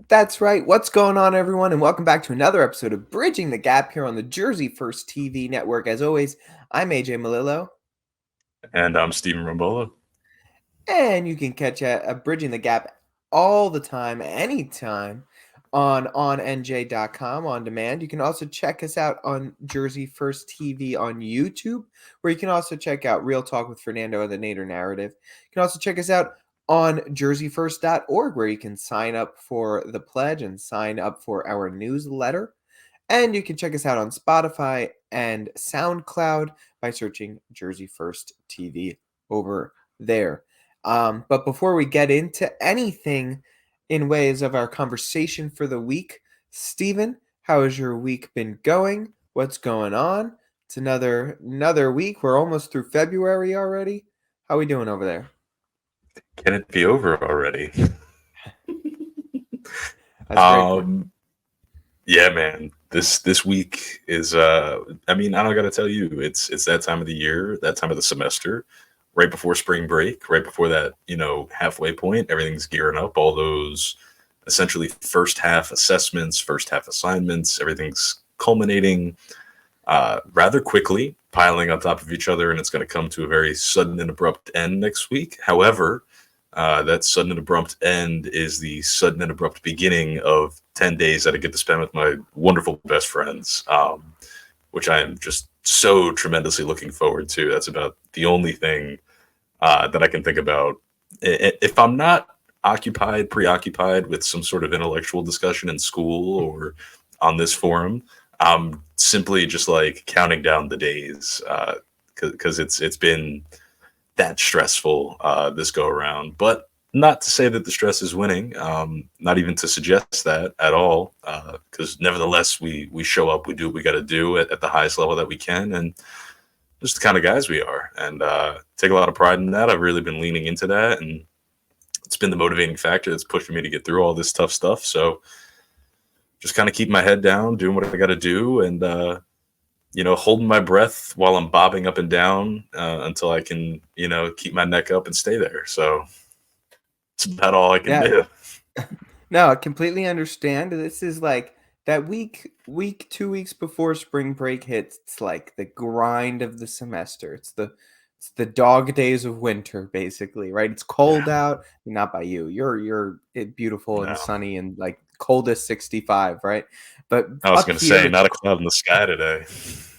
That's right. What's going on, everyone? And welcome back to another episode of Bridging the Gap here on the Jersey First TV network. As always, I'm AJ Malillo, And I'm Stephen Rambola. and you can catch Bridging the Gap all the time, anytime on OnNJ.com on demand. You can also check us out on Jersey First TV on YouTube, where you can also check out Real Talk with Fernando and the Nader Narrative. You can also check us out on jerseyfirst.org, where you can sign up for the pledge and sign up for our newsletter. And you can check us out on Spotify and SoundCloud by searching Jersey First TV over there. But before we get into anything in ways of our conversation for the week, Stephen, how has your week been going? What's going on? It's another week. We're almost through February already. How we doing over there? Can it be over already? That's a great question. um, yeah, man. This week is I mean, I don't gotta tell you, it's that time of the year, that time of the semester, right before spring break, right before that, halfway point, everything's gearing up, all those essentially first half assessments, first half assignments, everything's culminating rather quickly, piling on top of each other, and it's going to come to a very sudden and abrupt end next week. However, that sudden and abrupt end is the sudden and abrupt beginning of 10 days that I get to spend with my wonderful best friends, which I am just so tremendously looking forward to. That's about the only thing that I can think about. If I'm not preoccupied with some sort of intellectual discussion in school or on this forum, I'm simply just like counting down the days because it's been that stressful this go around. But not to say that the stress is winning, not even to suggest that at all. Because nevertheless, we show up, we do what we got to do at the highest level that we can, and just the kind of guys we are, and take a lot of pride in that. I've really been leaning into that, and it's been the motivating factor that's pushing me to get through all this tough stuff. So just kind of keep my head down, doing what I got to do, and holding my breath while I'm bobbing up and down until I can, keep my neck up and stay there. So it's about all I can Yeah, do. no, I completely understand. This is like that week, 2 weeks before spring break hits. It's like the grind of the semester. It's the dog days of winter, basically, right? It's cold Yeah, out. Not by you. You're beautiful and no. sunny and like coldest 65, right? But I was up gonna here, say, it's not a cloud in the sky today.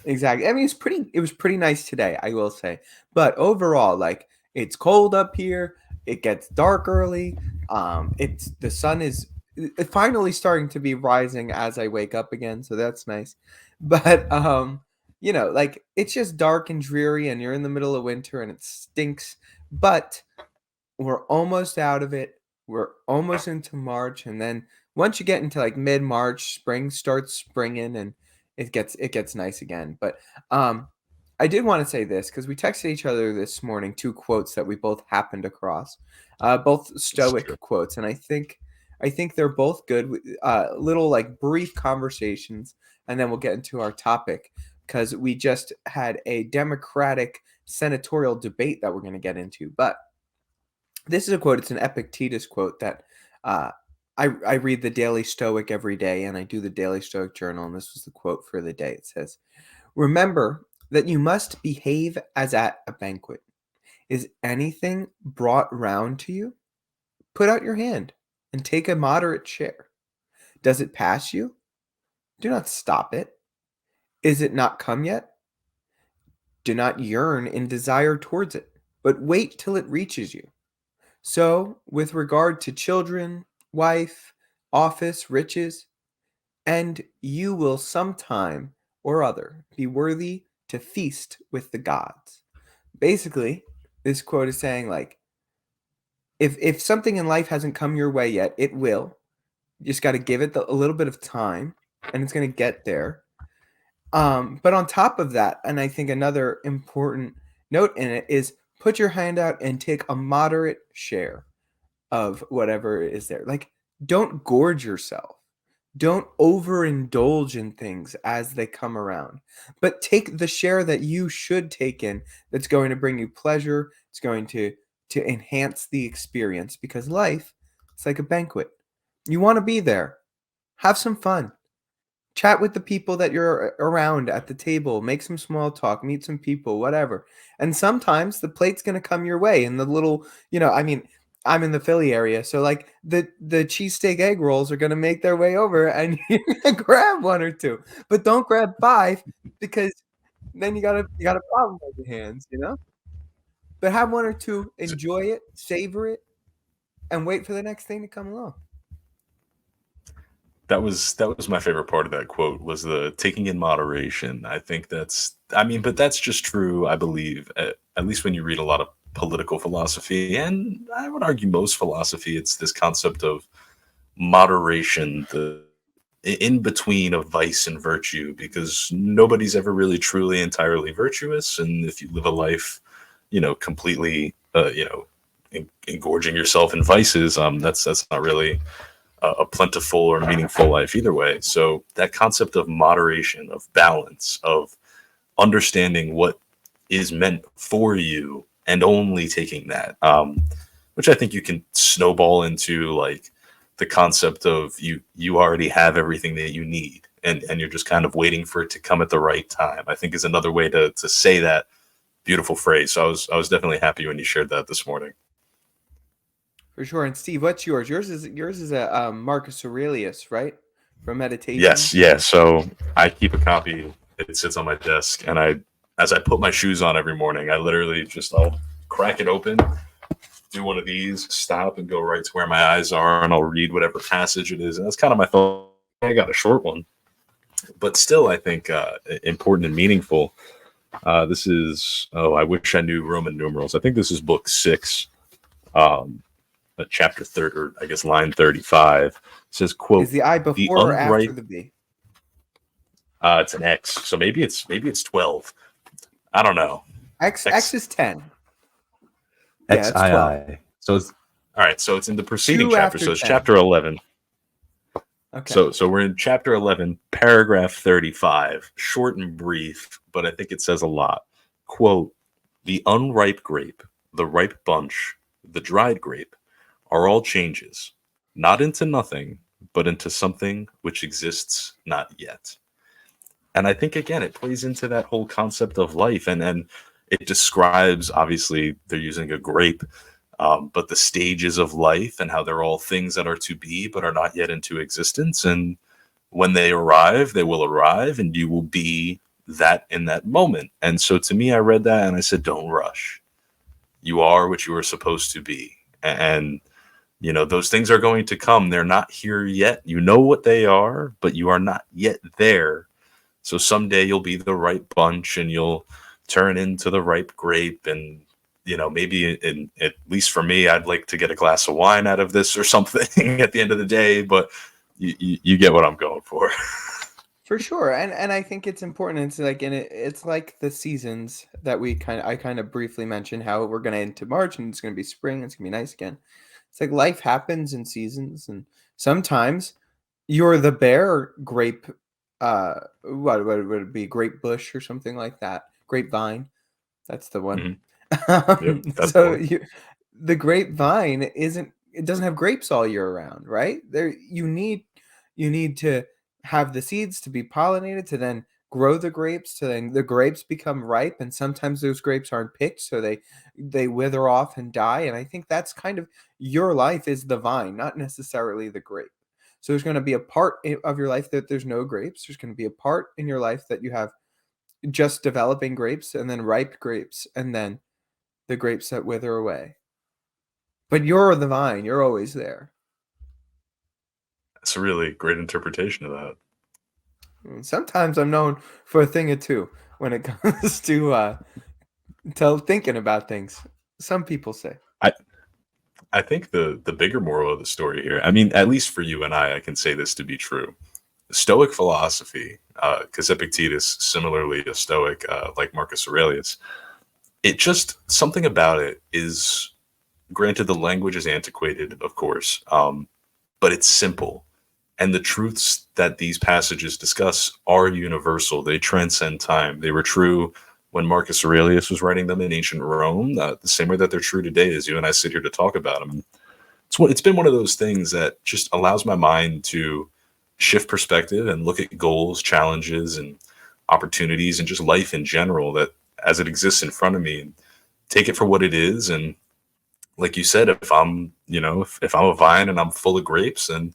exactly. I mean, it was pretty nice today, I will say. But overall, like it's cold up here. It gets dark early. It's the sun is finally starting to be rising as I wake up again, so that's nice. But like it's just dark and dreary and you're in the middle of winter and it stinks, but we're almost out of it. We're almost into March, and then once you get into like mid-March, spring starts springing, and it gets nice again. But I did want to say this because we texted each other this morning two quotes that we both happened across, both It's true. stoic quotes, and I think they're both good. Little like brief conversations, and then we'll get into our topic because we just had a Democratic senatorial debate that we're going to get into, but this is a quote. It's an Epictetus quote that uh, I read the Daily Stoic every day, and I do the Daily Stoic journal. And this was the quote for the day. It says, "Remember that you must behave as at a banquet. Is anything brought round to you? Put out your hand and take a moderate share. Does it pass you? Do not stop it. Is it not come yet? Do not yearn in desire towards it, but wait till it reaches you. So, with regard to children, wife, office, riches, and you will sometime or other be worthy to feast with the gods." Basically, this quote is saying like if something in life hasn't come your way yet, it will. You just got to give it a little bit of time and it's going to get there. But on top of that, and I think another important note in it is put your hand out and take a moderate share of whatever is there. Like, don't gorge yourself. Don't overindulge in things as they come around, but take the share that you should take in that's going to bring you pleasure. It's going to enhance the experience because life, it's like a banquet. You want to be there. Have some fun. Chat with the people that you're around at the table, make some small talk, meet some people, whatever. And sometimes the plate's gonna come your way and the little, I mean, I'm in the Philly area, so like the cheesesteak egg rolls are gonna make their way over and you're gonna grab one or two. But don't grab five because then you got a problem on your hands. But have one or two, enjoy it, savor it, and wait for the next thing to come along. That was my favorite part of that quote, was the taking in moderation. I think but that's just true, I believe, at least when you read a lot of political philosophy, and I would argue most philosophy. It's this concept of moderation, the in between of vice and virtue, because nobody's ever really truly entirely virtuous. And if you live a life, completely, engorging yourself in vices, that's not really a plentiful or meaningful life either way. So that concept of moderation, of balance, of understanding what is meant for you and only taking that, which I think you can snowball into like the concept of you already have everything that you need, and you're just kind of waiting for it to come at the right time, I think is another way to say that beautiful phrase. So I was definitely happy when you shared that this morning. For sure. And Steve, what's yours? Yours is a Marcus Aurelius, right? From Yes, Meditations. yeah. So I keep a copy. It sits on my desk, and as I put my shoes on every morning, I literally I'll crack it open, do one of these, stop, and go right to where my eyes are, and I'll read whatever passage it is. And that's kind of my thought. I got a short one, but still, I think important and meaningful. This is I wish I knew Roman numerals. I think this is book 6. Chapter 30, or I guess line 35, it says, quote, Is the I the before or after unripe, the B? it's an X, so maybe it's 12. I don't know. X is 10. Yeah, it's 12. XII. So it's all right. So it's in the preceding 2 chapter. after So it's 10. chapter 11. Okay. So we're in chapter 11, paragraph 35. Short and brief, but I think it says a lot. Quote, the unripe grape, the ripe bunch, the dried grape are all changes, not into nothing, but into something which exists not yet. And I think, again, it plays into that whole concept of life. And it describes, obviously, they're using a grape, but the stages of life and how they're all things that are to be, but are not yet into existence. And when they arrive, they will arrive, and you will be that in that moment. And so to me, I read that and I said, don't rush. You are what you are supposed to be. And those things are going to come. They're not here yet. You know what they are, but you are not yet there. So someday you'll be the right bunch and you'll turn into the ripe grape. And, maybe at least for me, I'd like to get a glass of wine out of this or something at the end of the day. But you get what I'm going for. For sure. And I think it's important. It's like it's like the seasons that I kind of briefly mentioned, how we're going to into March and it's going to be spring. It's going to be nice again. It's like life happens in seasons, and sometimes you're the bear grape. What would it be? Grape bush or something like that. Grapevine. That's the one. Mhm. Yep, that's the So one. the grapevine it doesn't have grapes all year round, right? You need to have the seeds to be pollinated to then grow the grapes to then the grapes become ripe, and sometimes those grapes aren't picked, so they wither off and die. And I think that's kind of your life is the vine, not necessarily the grape. So there's going to be a part of your life that there's no grapes. There's going to be a part in your life that you have just developing grapes and then ripe grapes and then the grapes that wither away. But you're the vine, you're always there. That's a really great interpretation of that. And sometimes I'm known for a thing or two when it comes to thinking about things. Some people say. I think the bigger moral of the story here, I mean, at least for you and I can say this to be true. Stoic philosophy, because Epictetus, similarly a Stoic, like Marcus Aurelius, it just, something about it is, granted the language is antiquated, of course, but it's simple. And the truths that these passages discuss are universal. They transcend time. They were true when Marcus Aurelius was writing them in ancient Rome, the same way that they're true today as you and I sit here to talk about them. it's been one of those things that just allows my mind to shift perspective and look at goals, challenges, and opportunities, and just life in general that as it exists in front of me, and take it for what it is. And like you said, if I'm, if I'm a vine and I'm full of grapes, and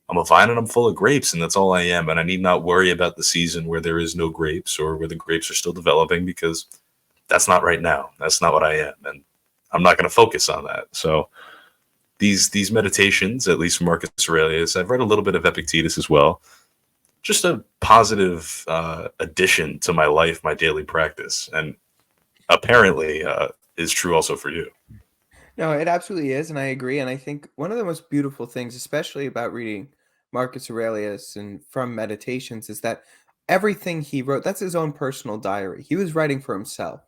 I'm a vine and I'm full of grapes, and that's all I am. And I need not worry about the season where there is no grapes or where the grapes are still developing, because that's not right now. That's not what I am. And I'm not going to focus on that. So these meditations, at least from Marcus Aurelius, I've read a little bit of Epictetus as well. Just a positive addition to my life, my daily practice, and apparently is true also for you. No, it absolutely is, and I agree. And I think one of the most beautiful things, especially about reading Marcus Aurelius and from Meditations, is that everything he wrote, that's his own personal diary. He was writing for himself.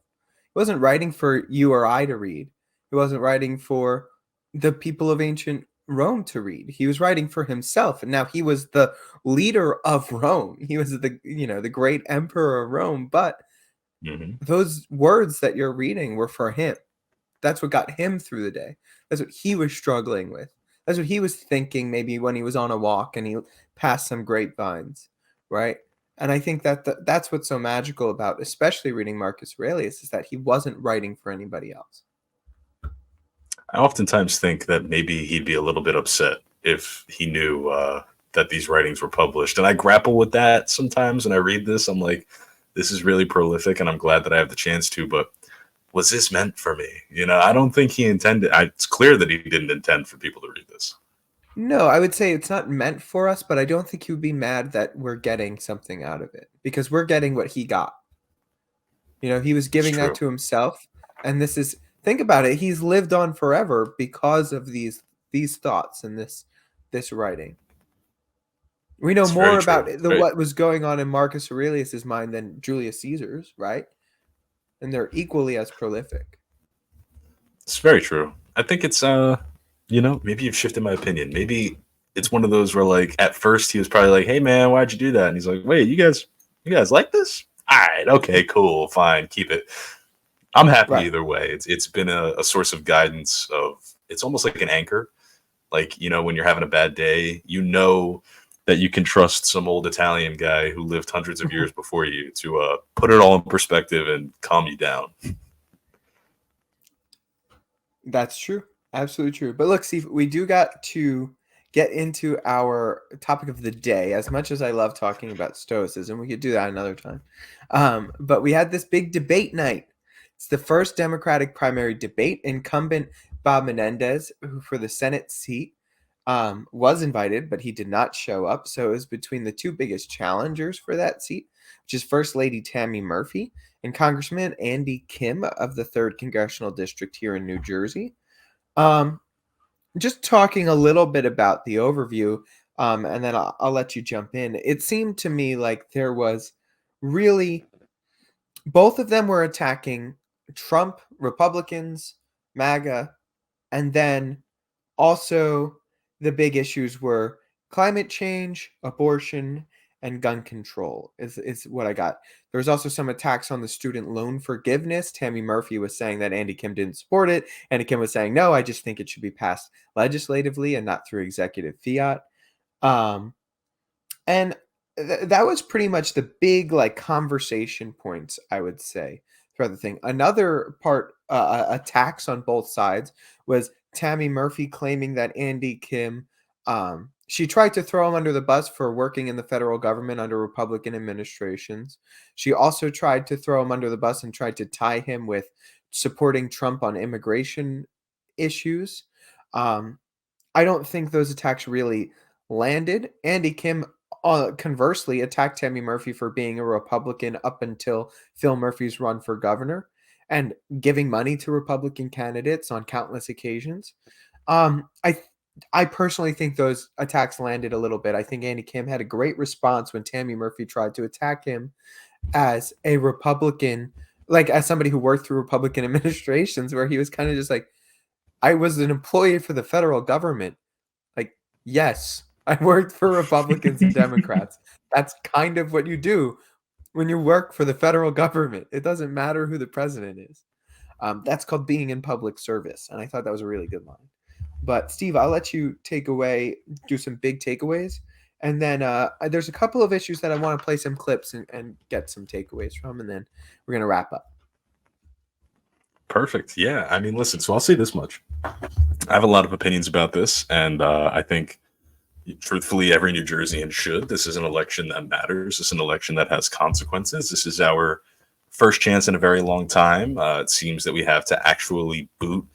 He wasn't writing for you or I to read. He wasn't writing for the people of ancient Rome to read. He was writing for himself. And now he was the leader of Rome. He was the great emperor of Rome, but Hmm. those words that you're reading were for him. That's what got him through the day. That's what he was struggling with. That's what he was thinking maybe when he was on a walk and he passed some grapevines, right? And I think that that's what's so magical about, especially reading Marcus Aurelius, is that he wasn't writing for anybody else. I oftentimes think that maybe he'd be a little bit upset if he knew that these writings were published. And I grapple with that sometimes when I read this. I'm like, this is really prolific, and I'm glad that I have the chance to, but was this meant for me? I don't think he intended. It's clear that he didn't intend for people to read this. No, I would say it's not meant for us, but I don't think he would be mad that we're getting something out of it because we're getting what he got. He was It's giving that true. to himself, and this is think about it. He's lived on forever because of these thoughts and this writing. We know It's more very about true. the what was going on in Marcus Aurelius's mind than Julius Caesar's, right? And they're equally as prolific. It's very true. I think it's maybe you've shifted my opinion. Maybe it's one of those where, like, at first he was probably like, "Hey man, why'd you do that?" And he's like, "Wait, you guys like this? All right, okay, cool, fine, keep it." I'm happy Right. either way. It's been a source of guidance. It's almost like an anchor. Like, when you're having a bad day, that you can trust some old Italian guy who lived hundreds of years before you to put it all in perspective and calm you down. That's true. Absolutely true. But look, Steve, we do got to get into our topic of the day. As much as I love talking about Stoicism, we could do that another time. But we had this big debate night. It's the first Democratic primary debate. Incumbent Bob Menendez, who for the Senate seat, was invited, but he did not show up. So it was between the two biggest challengers for that seat, which is First Lady Tammy Murphy and Congressman Andy Kim of the 3rd Congressional District here in New Jersey. Um, just talking a little bit about the overview, and then I'll let you jump in. It seemed to me like there was really both of them were attacking Trump, Republicans, MAGA, and then also the big issues were climate change, abortion, and gun control is what I got. There was also some attacks on the student loan forgiveness. Tammy Murphy was saying that Andy Kim didn't support it. Andy Kim was saying, no, I just think it should be passed legislatively and not through executive fiat. Um, and that was pretty much the big like conversation points, I would say, throughout the thing. Another part, attacks on both sides, was Tammy Murphy claiming that Andy Kim, she tried to throw him under the bus for working in the federal government under Republican administrations. She also tried to throw him under the bus and tried to tie him with supporting Trump on immigration issues. Um, I don't think those attacks really landed. Andy Kim, conversely, attacked Tammy Murphy for being a Republican up until Phil Murphy's run for governor and giving money to Republican candidates on countless occasions. Um, I I personally think those attacks landed a little bit. I think Andy Kim had a great response when Tammy Murphy tried to attack him as a Republican, like as somebody who worked through Republican administrations, where he was kind of just like, I was an employee for the federal government. Like, yes, I worked for Republicans and Democrats. That's kind of what you do when you work for the federal government. It doesn't matter who the president is. That's called being in public service. And I thought that was a really good line. But Steve, I'll let you do some big takeaways. And then there's a couple of issues that I want to play some clips and get some takeaways from, and then we're going to wrap up. Perfect. Yeah. I mean, listen, so I'll say this much. I have a lot of opinions about this, and I think, truthfully, every New Jerseyan should. This is an election that matters. This is an election that has consequences. This is our first chance in a very long time. It seems that we have to actually boot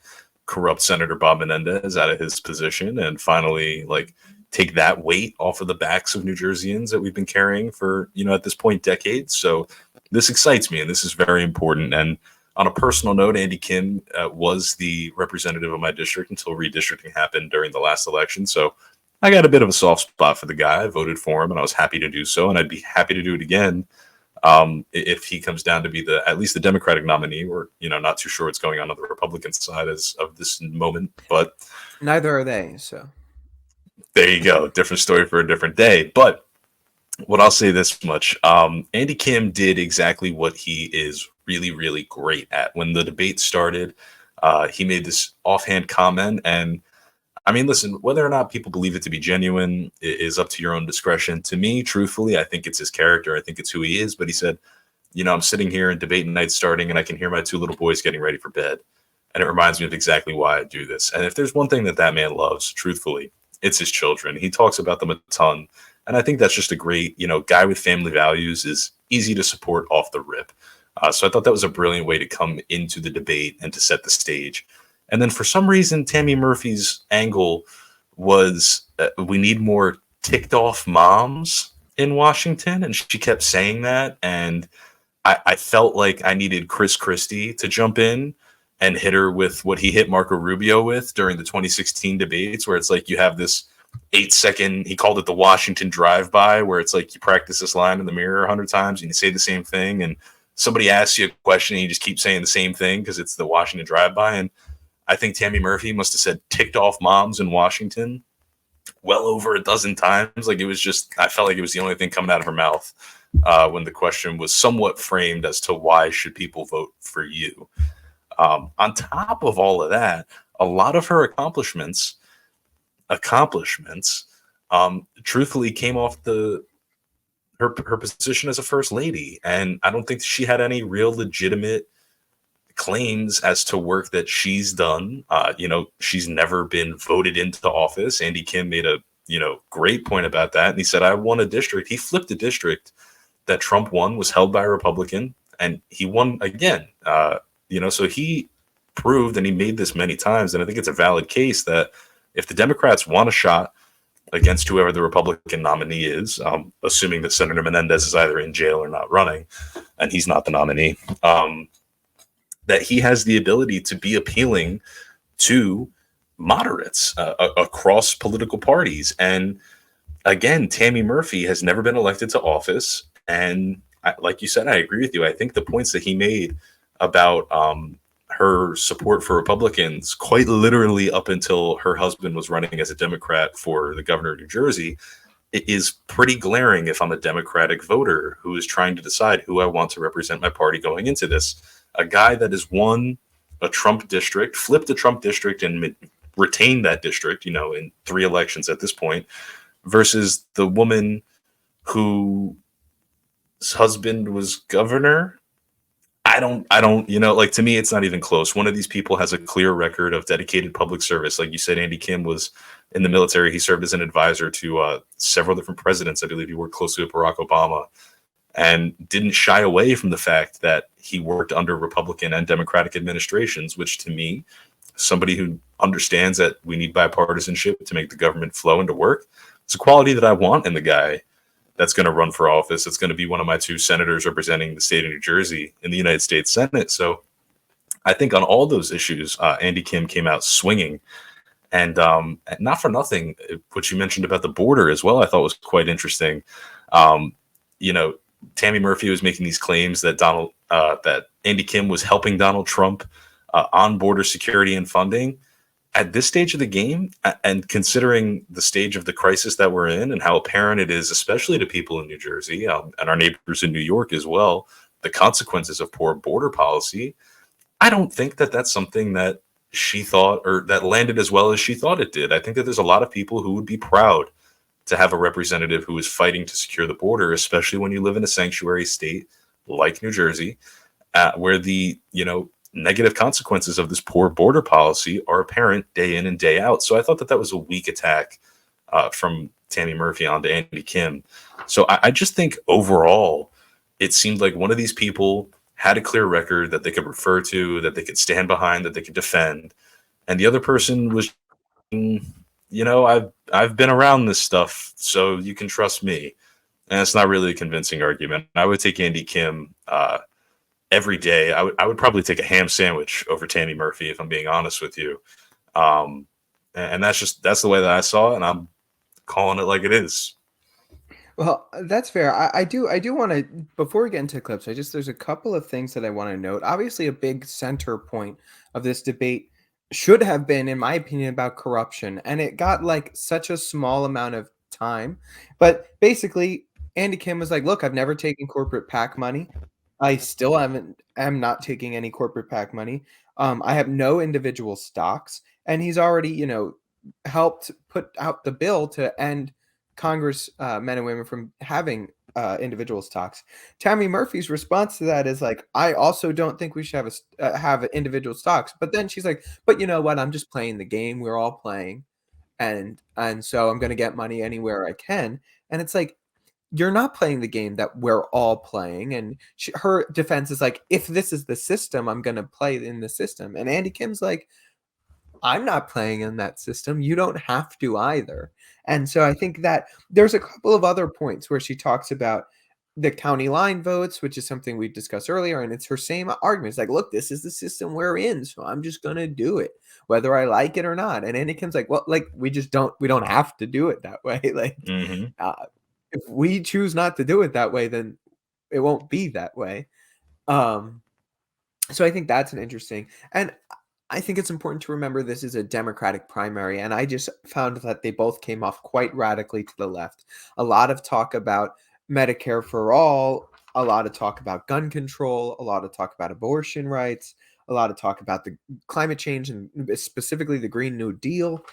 corrupt Senator Bob Menendez out of his position and finally, like, take that weight off of the backs of New Jerseyans that we've been carrying for, at this point, decades. So this excites me, and this is very important. And on a personal note, Andy Kim was the representative of my district until redistricting happened during the last election. So I got a bit of a soft spot for the guy. I voted for him, and I was happy to do so, and I'd be happy to do it again if he comes down to be at least the Democratic nominee. We're not too sure what's going on the Republican side as of this moment, but neither are they. So there you go. Different story for a different day. But what I'll say this much, Andy Kim did exactly what he is really, really great at. When the debate started, he made this offhand comment. And I mean, listen, whether or not people believe it to be genuine is up to your own discretion. To me, truthfully, I think it's his character. I think it's who he is. But he said, I'm sitting here and debate night starting, and I can hear my two little boys getting ready for bed. And it reminds me of exactly why I do this. And if there's one thing that man loves, truthfully, it's his children. He talks about them a ton. And I think that's just a great, guy with family values is easy to support off the rip. So I thought that was a brilliant way to come into the debate and to set the stage. And then for some reason, Tammy Murphy's angle was we need more ticked off moms in Washington. And she kept saying that. And I felt like I needed Chris Christie to jump in and hit her with what he hit Marco Rubio with during the 2016 debates, where it's like you have this 8-second, he called it the Washington drive-by, where it's like you practice this line in the mirror 100 times and you say the same thing, and somebody asks you a question and you just keep saying the same thing because it's the Washington drive-by. And I think Tammy Murphy must have said ticked off moms in Washington well over a dozen times. Like, it was just, I felt like it was the only thing coming out of her mouth when the question was somewhat framed as to why should people vote for you. On top of all of that, a lot of her accomplishments, truthfully came off her position as a first lady. And I don't think she had any real legitimate claims as to work that she's done. She's never been voted into office. Andy Kim made a, great point about that. And he said, I won a district. He flipped a district that Trump won, was held by a Republican, and he won again. So he proved, and he made this many times, and I think it's a valid case that if the Democrats want a shot against whoever the Republican nominee is, assuming that Senator Menendez is either in jail or not running, and he's not the nominee, that he has the ability to be appealing to moderates across political parties. And again, Tammy Murphy has never been elected to office. And like you said, I agree with you. I think the points that he made about her support for Republicans, quite literally up until her husband was running as a Democrat for the governor of New Jersey, it is pretty glaring if I'm a Democratic voter who is trying to decide who I want to represent my party going into this. A guy that has won a Trump district, flipped a Trump district, and retained that district, in 3 elections at this point, versus the woman whose husband was governor. I don't, to me, it's not even close. One of these people has a clear record of dedicated public service. Like you said, Andy Kim was in the military. He served as an advisor to several different presidents. I believe he worked closely with Barack Obama and didn't shy away from the fact that he worked under Republican and Democratic administrations, which to me, somebody who understands that we need bipartisanship to make the government flow and to work, it's a quality that I want in the guy that's going to run for office. It's going to be one of my 2 senators representing the state of New Jersey in the United States Senate. So I think on all those issues, Andy Kim came out swinging. And not for nothing, what you mentioned about the border as well, I thought was quite interesting. Tammy Murphy was making these claims that that Andy Kim was helping Donald Trump on border security and funding. At this stage of the game, and considering the stage of the crisis that we're in and how apparent it is, especially to people in New Jersey and our neighbors in New York as well, the consequences of poor border policy, I don't think that that's something that she thought, or that landed as well as she thought it did. I think that there's a lot of people who would be proud to have a representative who is fighting to secure the border, especially when you live in a sanctuary state like New Jersey, where the negative consequences of this poor border policy are apparent day in and day out. So I thought that that was a weak attack from Tammy Murphy onto Andy Kim. So I just think overall, it seemed like one of these people had a clear record that they could refer to, that they could stand behind, that they could defend, and the other person was, I've been around this stuff, so you can trust me. And it's not really a convincing argument. I would take Andy Kim every day. I would probably take a ham sandwich over Tammy Murphy if I'm being honest with you. And that's the way that I saw it, and I'm calling it like it is. Well, that's fair. I do want to, before we get into clips, there's a couple of things that I want to note. Obviously, a big center point of this debate should have been, in my opinion, about corruption, and it got like such a small amount of time. But basically, Andy Kim was like, "Look, I've never taken corporate PAC money. I still am not taking any corporate PAC money. I have no individual stocks," and he's already, helped put out the bill to end Congress men and women from having individual stocks. Tammy Murphy's response to that is like, "I also don't think we should have individual stocks." But then she's like, "But you know what? I'm just playing the game. We're all playing, and so I'm going to get money anywhere I can." And it's like, you're not playing the game that we're all playing. And her defense is like, "If this is the system, I'm going to play in the system." And Andy Kim's like, "I'm not playing in that system. You don't have to either." And so I think that there's a couple of other points where she talks about the county line votes, which is something we discussed earlier. And it's her same argument. It's like, "Look, this is the system we're in. So I'm just going to do it, whether I like it or not." And Andy Kim's like, "Well, like, we don't have to do it that way." Like, Hmm. uh, if we choose not to do it that way, then it won't be that way. Um, so I think that's an interesting, and I think it's important to remember this is a Democratic primary, and I just found that they both came off quite radically to the left. A lot of talk about Medicare for all, a lot of talk about gun control, a lot of talk about abortion rights, a lot of talk about the climate change and specifically the Green New Deal,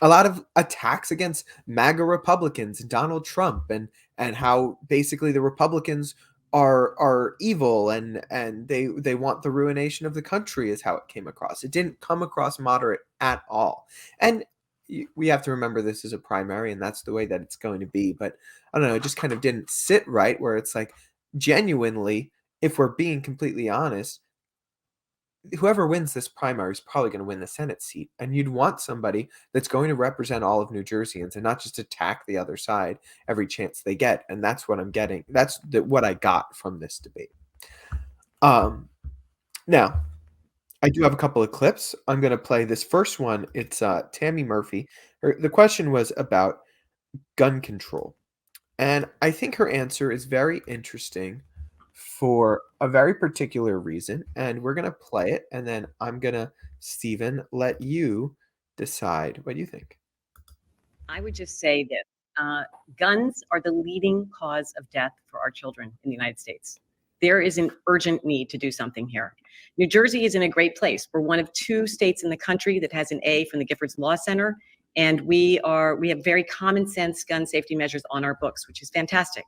a lot of attacks against MAGA Republicans and Donald Trump, and how basically the Republicans are evil, and they want the ruination of the country is how it came across. It didn't come across moderate at all. And we have to remember this is a primary, and that's the way that it's going to be. But I don't know, it just kind of didn't sit right, where it's like, genuinely, if we're being completely honest, whoever wins this primary is probably going to win the Senate seat. And you'd want somebody that's going to represent all of New Jerseyans and not just attack the other side every chance they get. And that's what I'm getting. That's what I got from this debate. Um, Now, I do have a couple of clips. I'm going to play this first one. It's Tammy Murphy. The question was about gun control. And I think her answer is very interesting for a very particular reason. And we're going to play it. And then I'm going to, Stephen, let you decide. What do you think? I would just say this. Guns are the leading cause of death for our children in the United States. There is an urgent need to do something here. New Jersey is in a great place. We're one of 2 states in the country that has an A from the Giffords Law Center, and we have very common sense gun safety measures on our books, which is fantastic.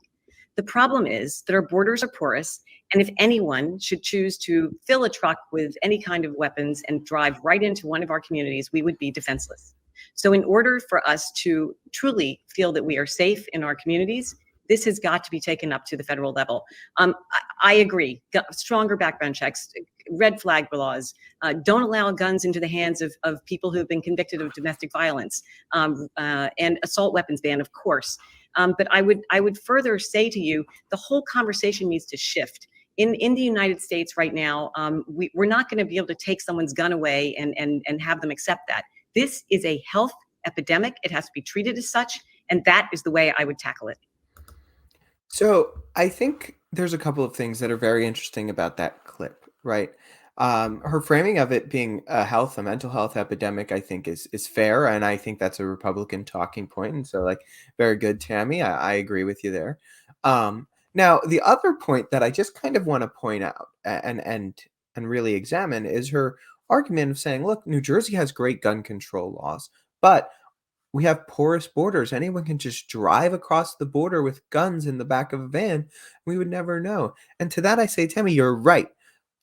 The problem is that our borders are porous, and if anyone should choose to fill a truck with any kind of weapons and drive right into one of our communities, we would be defenseless. So in order for us to truly feel that we are safe in our communities, this has got to be taken up to the federal level. I agree. Stronger background checks, red flag laws, don't allow guns into the hands of people who have been convicted of domestic violence, and assault weapons ban, of course. But I would further say to you, the whole conversation needs to shift. In the United States right now, we're not going to be able to take someone's gun away and have them accept that. This is a health epidemic. It has to be treated as such, and that is the way I would tackle it. So I think there's a couple of things that are very interesting about that clip, right? Her framing of it being a mental health epidemic, I think is fair, and I think that's a Republican talking point. And so, like, very good, Tammy. I agree with you there. Now, the other point that I just kind of want to point out and really examine is her argument of saying, look, New Jersey has great gun control laws, but we have porous borders. Anyone can just drive across the border with guns in the back of a van. We would never know. And to that I say, Tammy, you're right.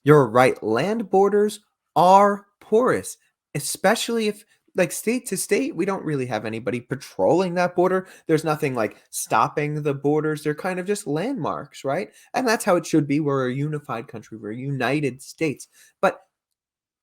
You're right. Land borders are porous, especially if, like, state to state, we don't really have anybody patrolling that border. There's nothing like stopping the borders. They're kind of just landmarks, right? And that's how it should be. We're a unified country. We're a United States. But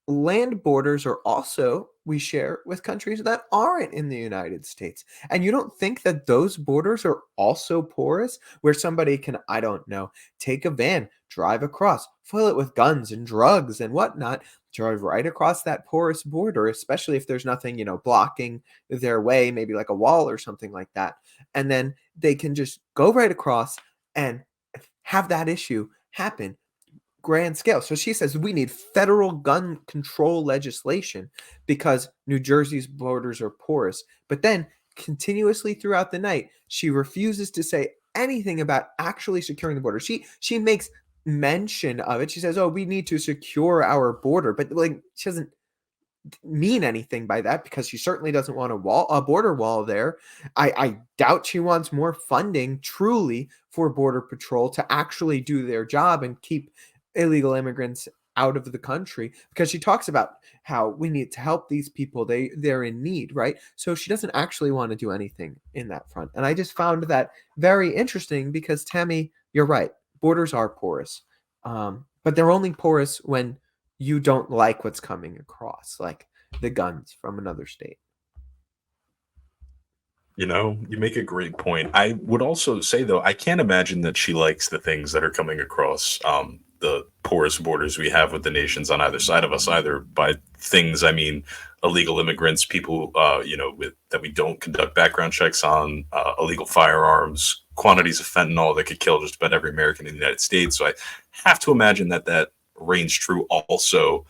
land borders are also we share with countries that aren't in the United States. And you don't think that those borders are also porous where somebody can, I don't know, take a van, drive across, fill it with guns and drugs and whatnot, drive right across that porous border, especially if there's nothing, blocking their way, maybe like a wall or something like that. And then they can just go right across and have that issue happen grand scale. So she says we need federal gun control legislation because New Jersey's borders are porous. But then continuously throughout the night, she refuses to say anything about actually securing the border. She makes mention of it. She says, "Oh, we need to secure our border," but like she doesn't mean anything by that because she certainly doesn't want a border wall there. I doubt she wants more funding truly for Border Patrol to actually do their job and keep illegal immigrants out of the country, because she talks about how we need to help these people. They're in need, right? So she doesn't actually want to do anything in that front. And I just found that very interesting because, Tammy, you're right. Borders are porous. But they're only porous when you don't like what's coming across, like the guns from another state. You make a great point. I would also say, though, I can't imagine that she likes the things that are coming across the porous borders we have with the nations on either side of us, either. By things, I mean illegal immigrants, people, that we don't conduct background checks on, illegal firearms, quantities of fentanyl that could kill just about every American in the United States. So I have to imagine that reigns true also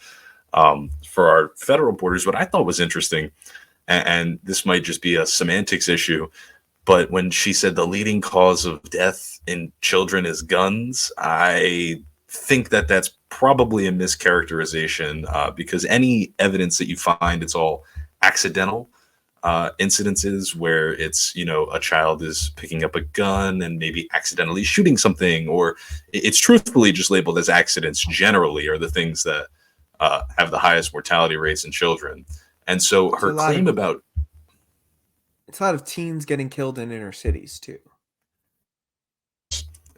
for our federal borders. What I thought was interesting, and this might just be a semantics issue, but when she said the leading cause of death in children is guns, I think that's probably a mischaracterization because any evidence that you find, it's all accidental incidences where it's, a child is picking up a gun and maybe accidentally shooting something, or it's truthfully just labeled as accidents generally are the things that have the highest mortality rates in children. And so her claim about... It's a lot of teens getting killed in inner cities too.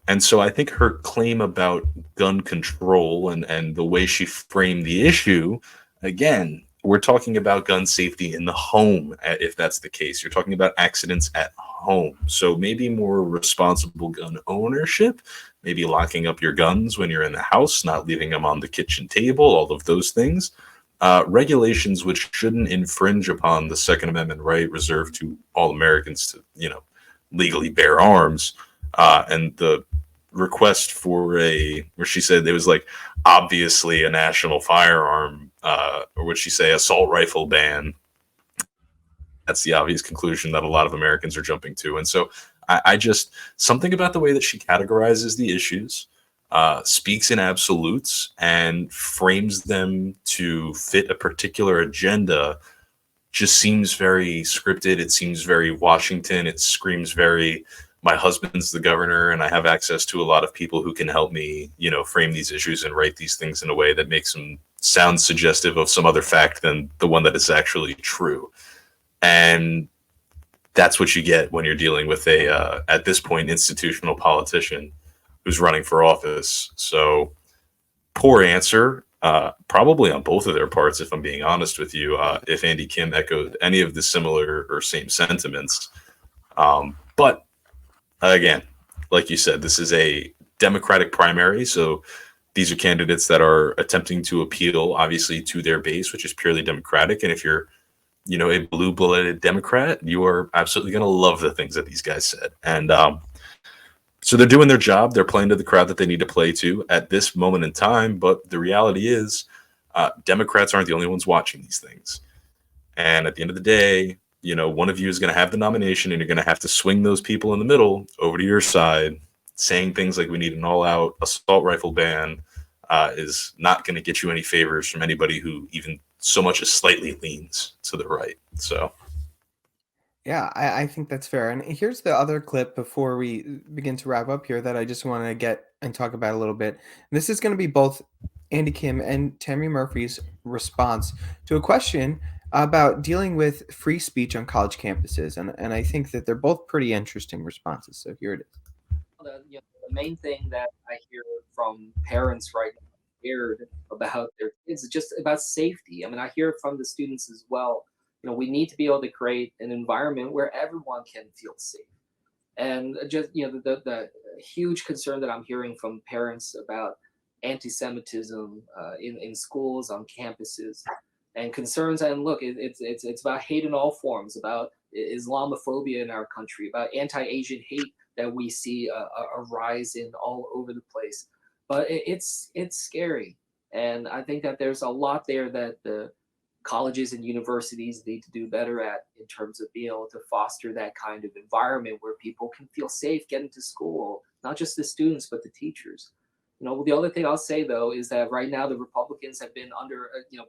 And so I think her claim about gun control and the way she framed the issue, again, we're talking about gun safety in the home, if that's the case. You're talking about accidents at home. So maybe more responsible gun ownership, maybe locking up your guns when you're in the house, not leaving them on the kitchen table, all of those things. Regulations which shouldn't infringe upon the Second Amendment right reserved to all Americans to, legally bear arms. And the request for where she said it was like obviously a national firearm, or would she say assault rifle ban? That's the obvious conclusion that a lot of Americans are jumping to. And so I just, something about the way that she categorizes the issues, speaks in absolutes and frames them to fit a particular agenda, just seems very scripted. It seems very Washington. It screams very, my husband's the governor and I have access to a lot of people who can help me, frame these issues and write these things in a way that makes them sound suggestive of some other fact than the one that is actually true. And that's what you get when you're dealing with a, at this point, institutional politician who's running for office. So poor answer, probably on both of their parts, if I'm being honest with you, if Andy Kim echoed any of the similar or same sentiments. But again, like you said, this is a Democratic primary. So these are candidates that are attempting to appeal, obviously, to their base, which is purely Democratic. And if you're, a blue-blooded Democrat, you are absolutely going to love the things that these guys said. And so they're doing their job. They're playing to the crowd that they need to play to at this moment in time. But the reality is Democrats aren't the only ones watching these things. And at the end of the day, one of you is going to have the nomination and you're going to have to swing those people in the middle over to your side, saying things like we need an all-out assault rifle ban, is not going to get you any favors from anybody who even so much as slightly leans to the right. So Yeah, I think that's fair. And here's the other clip before we begin to wrap up here that I just want to get and talk about a little bit. This is going to be both Andy Kim and Tammy Murphy's response to a question about dealing with free speech on college campuses. And I think that they're both pretty interesting responses. So here it is. The main thing that I hear from parents right now scared about their kids is just about safety. I mean, I hear it from the students as well. We need to be able to create an environment where everyone can feel safe. And just the huge concern that I'm hearing from parents about anti-Semitism in schools, on campuses, and concerns. And look, it's about hate in all forms, about Islamophobia in our country, about anti-Asian hate that we see a rise in all over the place. But it's scary, and I think that there's a lot there that the colleges and universities need to do better at in terms of being able to foster that kind of environment where people can feel safe getting to school, not just the students but the teachers. The other thing I'll say though is that right now the Republicans have been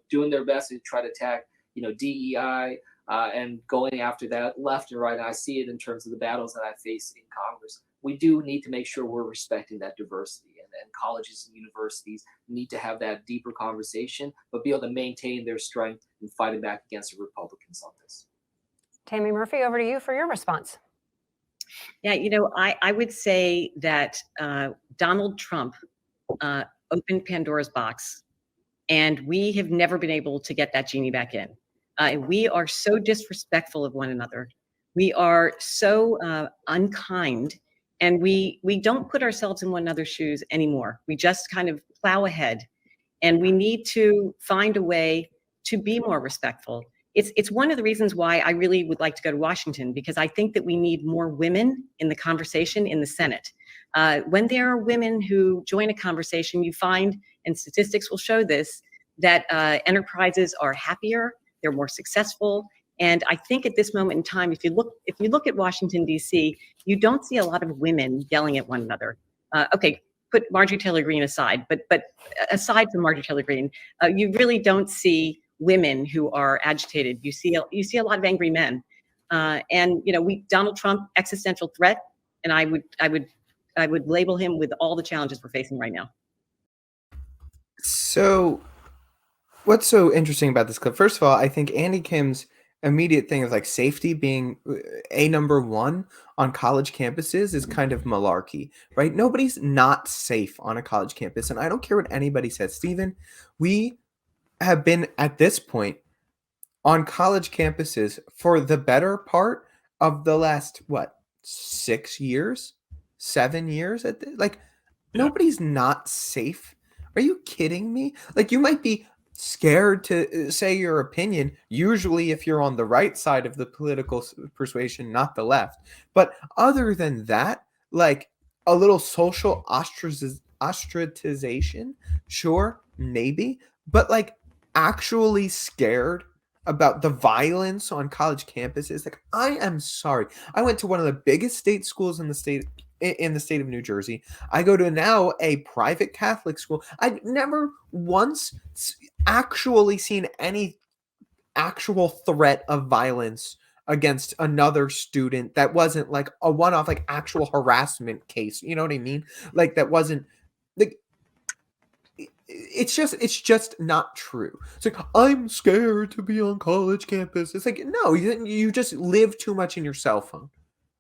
doing their best to try to attack DEI and going after that left and right. And I see it in terms of the battles that I face in Congress. We do need to make sure we're respecting that diversity, and colleges and universities need to have that deeper conversation, but be able to maintain their strength in fighting back against the Republicans on this. Tammy Murphy, over to you for your response. Yeah, I would say that Donald Trump opened Pandora's box, and we have never been able to get that genie back in. We are so disrespectful of one another. We are so unkind, and we don't put ourselves in one another's shoes anymore. We just kind of plow ahead, and we need to find a way to be more respectful. It's one of the reasons why I really would like to go to Washington, because I think that we need more women in the conversation in the Senate. When there are women who join a conversation, you find, and statistics will show this, that enterprises are happier, they're more successful. And I think at this moment in time, if you look at Washington, D.C., you don't see a lot of women yelling at one another. Okay, put Marjorie Taylor Greene aside, but aside from Marjorie Taylor Greene, you really don't see women who are agitated. You see a lot of angry men, and Donald Trump, existential threat, and I would label him with all the challenges we're facing right now. So what's so interesting about this clip? First of all, I think Andy Kim's immediate thing of like safety being a number one on college campuses is kind of malarkey, right? Nobody's not safe on a college campus. And I don't care what anybody says. Stephen, we have been at this point on college campuses for the better part of the last, 6 years, 7 years? Nobody's not safe. Are you kidding me? Like, you might be scared to say your opinion, usually if you're on the right side of the political persuasion, not the left. But other than that, like a little social ostracization, sure, maybe, but like actually scared about the violence on college campuses. Like, I am sorry. I went to one of the biggest state schools in the state of New Jersey. I go to now a private Catholic school. I've never once actually seen any actual threat of violence against another student that wasn't like a one-off, like actual harassment case. You know what I mean? Like, that wasn't like, it's just not true. It's like, I'm scared to be on college campus. It's like, no, you just live too much in your cell phone.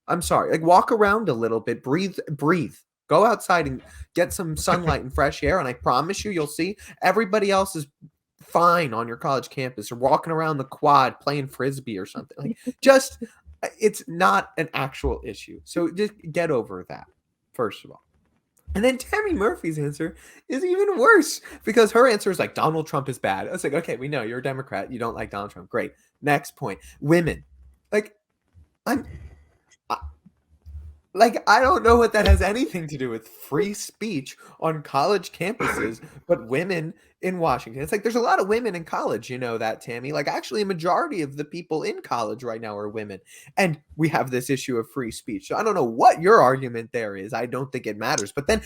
I'm sorry. Like, walk around a little bit, breathe. Go outside and get some sunlight and fresh air. And I promise you'll see everybody else is fine on your college campus or walking around the quad playing Frisbee or something. Like, just, it's not an actual issue. So just get over that, first of all. And then Tammy Murphy's answer is even worse, because her answer is like, Donald Trump is bad. I was like, okay, we know you're a Democrat. You don't like Donald Trump. Great. Next point. Women. Like, I don't know what that has anything to do with free speech on college campuses, but women in Washington. It's like, there's a lot of women in college, you know that, Tammy. Like, actually, a majority of the people in college right now are women. And we have this issue of free speech. So I don't know what your argument there is. I don't think it matters. But then,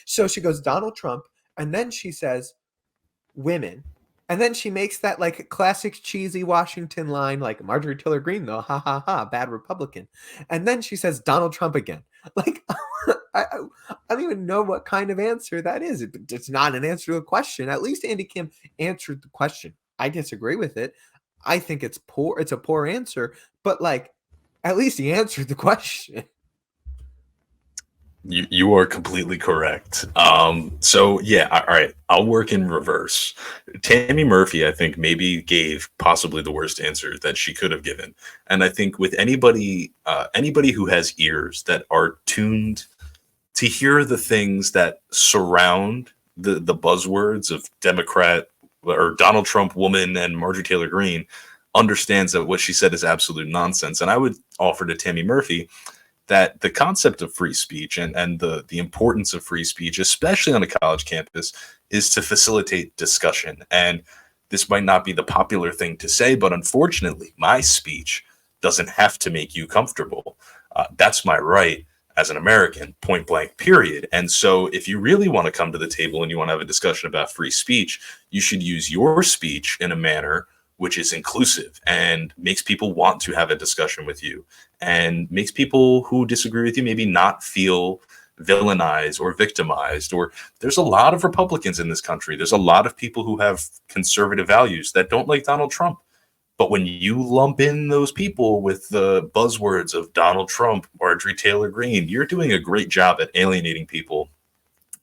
so she goes, Donald Trump And then she says women. And then she makes that like classic cheesy Washington line, like Marjorie Taylor Greene, though, ha ha ha, bad Republican. And then she says Donald Trump again. Like, I don't even know what kind of answer that is. It's not an answer to a question. At least Andy Kim answered the question. I disagree with it. I think it's poor. It's a poor answer, but like, at least he answered the question. You are completely correct. So yeah, all right. I'll work in reverse. Tammy Murphy, I think, maybe gave possibly the worst answer that she could have given. And I think with anybody who has ears that are tuned to hear the things that surround the buzzwords of Democrat or Donald Trump woman and Marjorie Taylor Greene, understands that what she said is absolute nonsense. And I would offer to Tammy Murphy that the concept of free speech and the importance of free speech, especially on a college campus, is to facilitate discussion. And this might not be the popular thing to say, but unfortunately, my speech doesn't have to make you comfortable. That's my right as an American, point blank, period. And so if you really want to come to the table and you want to have a discussion about free speech, you should use your speech in a manner which is inclusive and makes people want to have a discussion with you and makes people who disagree with you maybe not feel villainized or victimized. Or there's a lot of Republicans in this country. There's a lot of people who have conservative values that don't like Donald Trump. But when you lump in those people with the buzzwords of Donald Trump, Marjorie Taylor Greene, you're doing a great job at alienating people.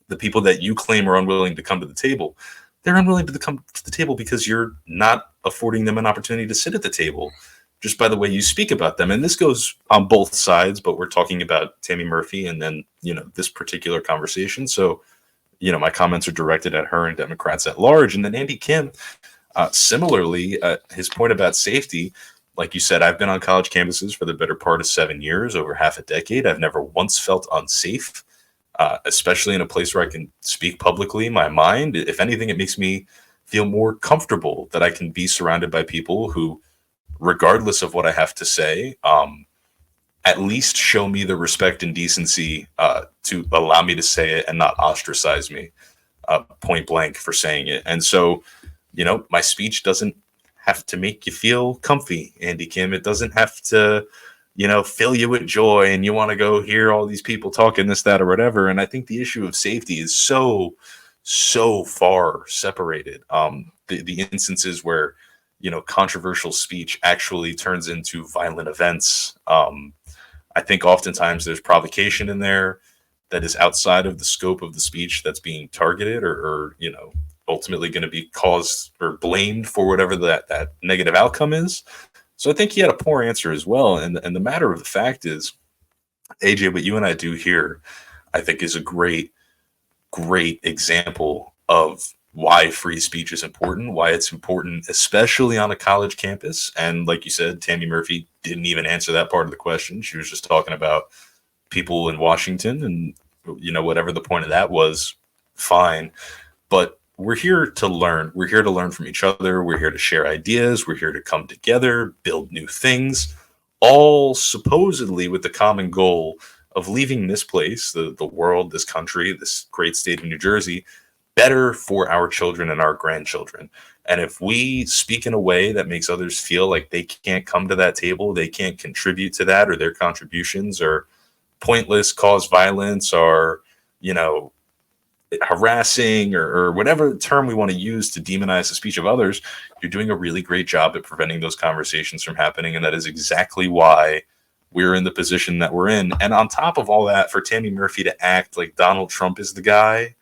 The people that you claim are unwilling to come to the table, they're unwilling to come to the table because you're not affording them an opportunity to sit at the table just by the way you speak about them. And this goes on both sides, but we're talking about Tammy Murphy and then, this particular conversation. So, my comments are directed at her and Democrats at large. And then Andy Kim, similarly, his point about safety, like you said, I've been on college campuses for the better part of 7 years, over half a decade. I've never once felt unsafe. Especially in a place where I can speak publicly my mind. If anything, it makes me feel more comfortable that I can be surrounded by people who, regardless of what I have to say, at least show me the respect and decency to allow me to say it and not ostracize me point blank for saying it. And so, my speech doesn't have to make you feel comfy, Andy Kim. It doesn't have to fill you with joy and you want to go hear all these people talking this, that, or whatever. And I think the issue of safety is so far separated. The instances where, controversial speech actually turns into violent events. I think oftentimes there's provocation in there that is outside of the scope of the speech that's being targeted or ultimately going to be caused or blamed for whatever that negative outcome is. So I think he had a poor answer as well. And the matter of the fact is, AJ, what you and I do here, I think is a great example of why free speech is important, why it's important, especially on a college campus. And like you said, Tammy Murphy didn't even answer that part of the question. She was just talking about people in Washington and, whatever the point of that was, fine. But we're here to learn. We're here to learn from each other. We're here to share ideas. We're here to come together, build new things, all supposedly with the common goal of leaving this place, the world, this country, this great state of New Jersey, better for our children and our grandchildren. And if we speak in a way that makes others feel like they can't come to that table, they can't contribute to that, or their contributions are pointless, cause violence, or, harassing or whatever term we want to use to demonize the speech of others, you're doing a really great job at preventing those conversations from happening. And that is exactly why we're in the position that we're in. And on top of all that, for Tammy Murphy to act like Donald Trump is the guy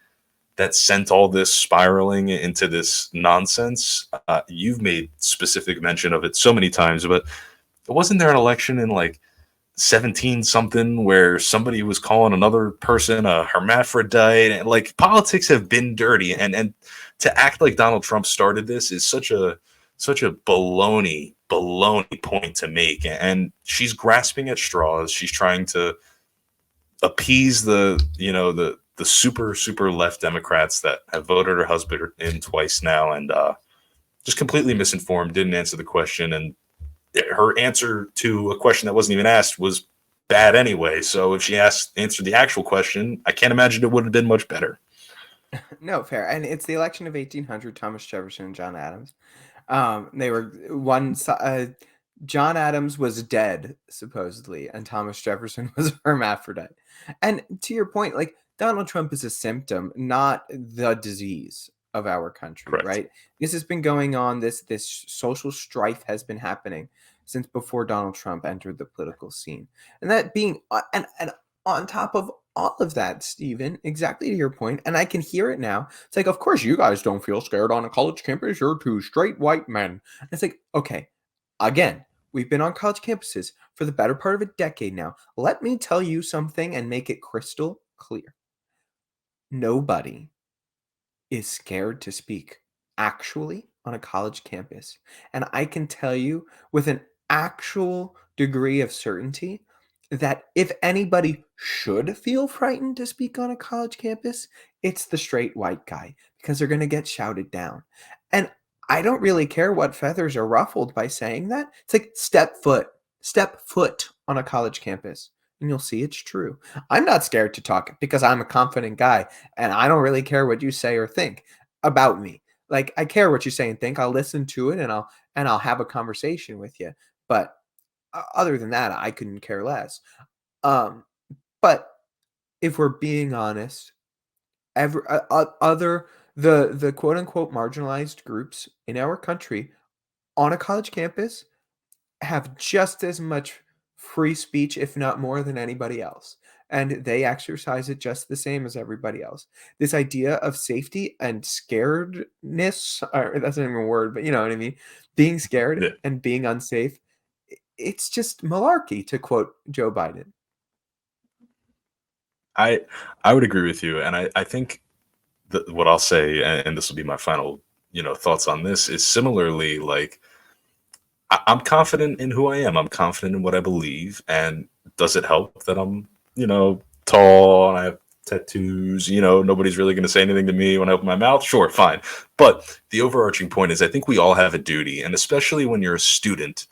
that sent all this spiraling into this nonsense, you've made specific mention of it so many times, but wasn't there an election in like 17 something where somebody was calling another person a hermaphrodite? And like, politics have been dirty, and to act like Donald Trump started this is such a baloney point to make. And she's grasping at straws. She's trying to appease the super left Democrats that have voted her husband in twice now, and just completely misinformed, didn't answer the question. And her answer to a question that wasn't even asked was bad anyway. So if she answered the actual question, I can't imagine it would have been much better. No, fair. And it's the election of 1800, Thomas Jefferson and John Adams. They were John Adams was dead, supposedly, and Thomas Jefferson was a hermaphrodite. And to your point, like Donald Trump is a symptom, not the disease of our country, Correct. right? This has been going on, this social strife has been happening since before Donald Trump entered the political scene. And that being and on top of all of that, Stephen, exactly to your point, and I can hear it now. It's like, of course, you guys don't feel scared on a college campus. You're two straight white men. And it's like, okay, again, we've been on college campuses for the better part of a decade now. Let me tell you something and make it crystal clear. Nobody is scared to speak actually on a college campus. And I can tell you with an actual degree of certainty that if anybody should feel frightened to speak on a college campus, it's the straight white guy because they're going to get shouted down. And I don't really care what feathers are ruffled by saying that. It's like step foot on a college campus, and you'll see it's true. I'm not scared to talk because I'm a confident guy and I don't really care what you say or think about me. Like I care what you say and think. I'll listen to it and I'll have a conversation with you. But other than that, I couldn't care less. Um, but if we're being honest, other the quote unquote marginalized groups in our country on a college campus have just as much free speech, if not more, than anybody else. And they exercise it just the same as everybody else. This idea of safety and scaredness, or that's not even a word, but you know what I mean? Being scared Yeah. and being unsafe, it's just malarkey, to quote Joe Biden. I would agree with you, and I think what I'll say, and this will be my final, thoughts on this, is similarly like I'm confident in who I am. I'm confident in what I believe, and does it help that I'm, tall and I have tattoos? Nobody's really going to say anything to me when I open my mouth. Sure, fine. But the overarching point is, I think we all have a duty, and especially when you're a student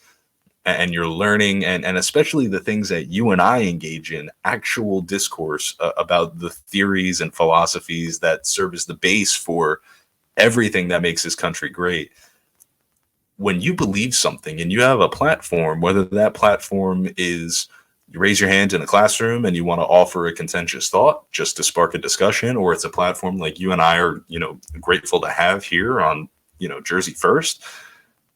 and you're learning, and especially the things that you and I engage in, actual discourse about the theories and philosophies that serve as the base for everything that makes this country great. When you believe something and you have a platform, whether that platform is you raise your hand in a classroom and you want to offer a contentious thought just to spark a discussion, or it's a platform like you and I are, grateful to have here on, Jersey First.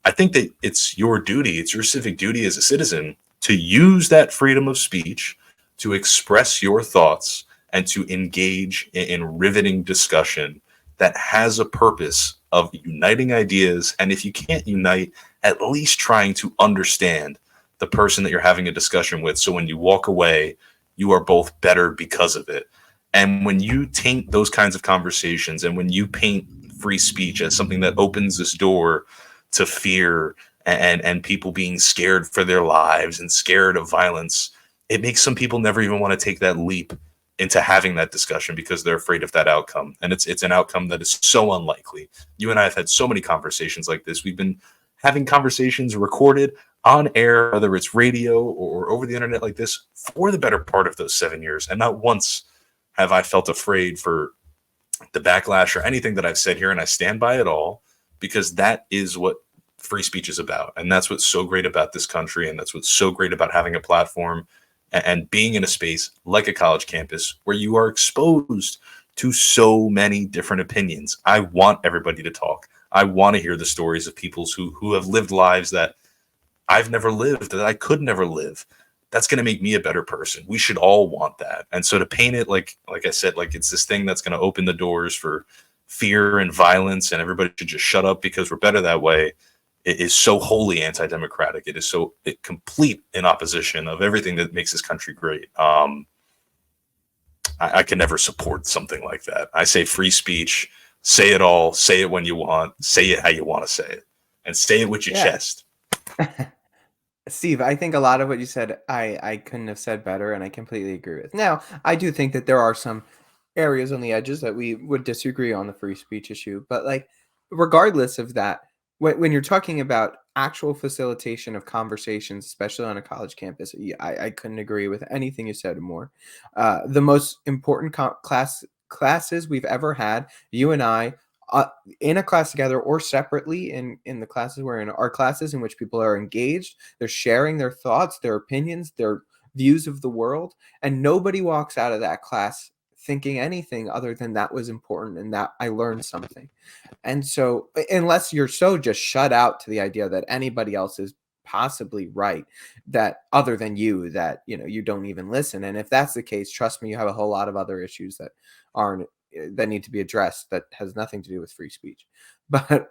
I think that it's your duty, it's your civic duty as a citizen to use that freedom of speech to express your thoughts and to engage in riveting discussion that has a purpose of uniting ideas. And if you can't unite, at least trying to understand the person that you're having a discussion with. So when you walk away, you are both better because of it. And when you taint those kinds of conversations, and when you paint free speech as something that opens this door to fear and people being scared for their lives and scared of violence, it makes some people never even want to take that leap into having that discussion because they're afraid of that outcome. And it's an outcome that is so unlikely. You and I have had so many conversations like this. We've been having conversations recorded on air, whether it's radio or over the internet like this, for the better part of those 7 years. And not once have I felt afraid for the backlash or anything that I've said here. And I stand by it all, because that is what free speech is about. And that's what's so great about this country. And that's what's so great about having a platform and being in a space like a college campus where you are exposed to so many different opinions. I want everybody to talk. I want to hear the stories of people who have lived lives that I've never lived, that I could never live. That's going to make me a better person. We should all want that. And so to paint it like I said, like it's this thing that's going to open the doors for fear and violence and everybody should just shut up because we're better that way, it is so wholly anti-democratic. It is so complete in opposition of everything that makes this country great. I can never support something like that. I say free speech, say it all, say it when you want, say it how you want to say it, and say it with your chest. Steve, I think a lot of what you said, I couldn't have said better, and I completely agree with. Now, I do think that there are some areas on the edges that we would disagree on the free speech issue, but like, regardless of that, when you're talking about actual facilitation of conversations, especially on a college campus, I couldn't agree with anything you said more. The most important classes we've ever had, you and I, in a class together or separately in the classes we're in, are classes in which people are engaged. They're sharing their thoughts, their opinions, their views of the world, and nobody walks out of that class thinking anything other than that was important and that I learned something. And so, unless you're so just shut out to the idea that anybody else is possibly right, that other than you, that you don't even listen. And if that's the case, trust me, you have a whole lot of other issues aren't that need to be addressed that has nothing to do with free speech. But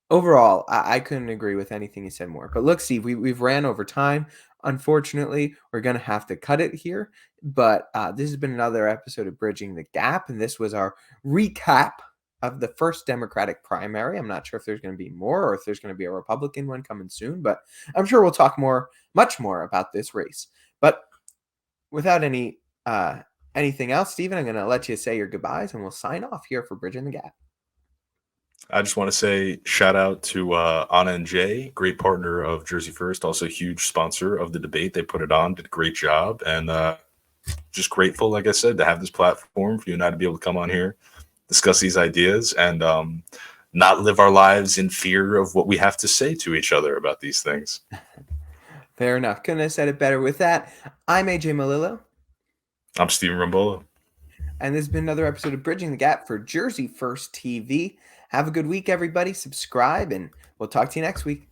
overall, I couldn't agree with anything you said more. But look, Steve, we've ran over time. Unfortunately, we're going to have to cut it here. But this has been another episode of Bridging the Gap. And this was our recap of the first Democratic primary. I'm not sure if there's going to be more or if there's going to be a Republican one coming soon. But I'm sure we'll talk much more about this race. But without anything else, Stephen, I'm going to let you say your goodbyes and we'll sign off here for Bridging the Gap. I just want to say shout out to Anna and Jay, great partner of Jersey First, also huge sponsor of the debate. They put it on, did a great job, and just grateful, like I said, to have this platform for you and I to be able to come on here, discuss these ideas, and not live our lives in fear of what we have to say to each other about these things. Fair enough. Couldn't have said it better. With that, I'm AJ Malillo. I'm Stephen Rambolo. And this has been another episode of Bridging the Gap for Jersey First TV. Have a good week, everybody. Subscribe, and we'll talk to you next week.